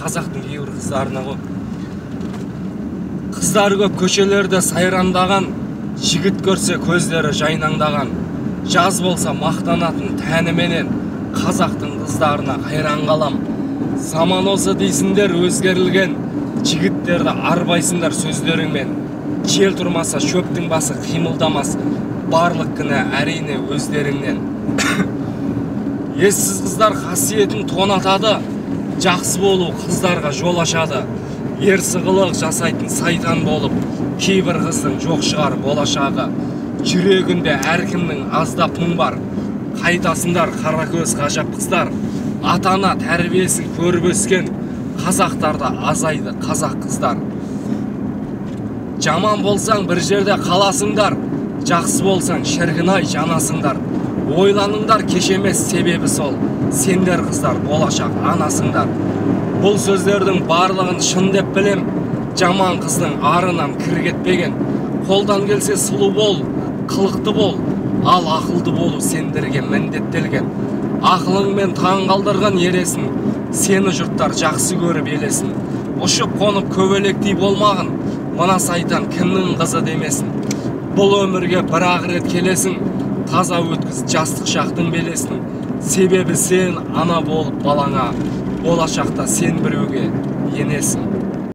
қазақтың кейбір қыздарына ғой. Қыздар көп көшелерде сайрандаған, жігіт көрсе көздері жайнаңдаған. Жаз болса мақтанатын тәніменен, қазақтың қыздарына қайран қалам. Заман осы дейсіңдер өзгерілген, жігіттерді арбайсыңдар сөздеріңмен. Жел тұрмаса шөптің басы қимылдамас, барлық кінә әрине өздеріңнен. Ессіз қыздар қасиетін тонатады, жақсы болу қыздарға жол ашады. Ерсі-қылық жасайтын сайтан болып, кейбір қыздың жоқ шығар болашағы. Жүрегінде әркімнің аздап мұң бар, қайтасындар қаракөз ғажап қыздар. Ата-ана тәрбиесін көріп өскен, қазақтарда азайды қазақ қыздар. Жаман болсаң бір жерде қаласыңдар, жақсы болсаң шіркін-ай жанасыңдар. Ойланыңдар кеш емес себебі сол, сендер қыздар болашақ анасыңдар. Бұл сөздердің барлығын шын деп білем, жаман қыздың арынан кір кетпеген. Қолдан келсе сұлу бол, қылықты бол, ал ақылды болу сендерге міндеттелген. Ақылыңмен таң қалдырған ересін, сені жұрттар жақсы көріп елесін. Ұшып қонып көбелектей болмағын, мына сайтан кімнің қызы демесін. Бұл өмірге бір-ақ рет келесің, таза өткіз жастық шақтың белесін. Себебі сен ана болып балаңа, болашақта сен біреуге енесің.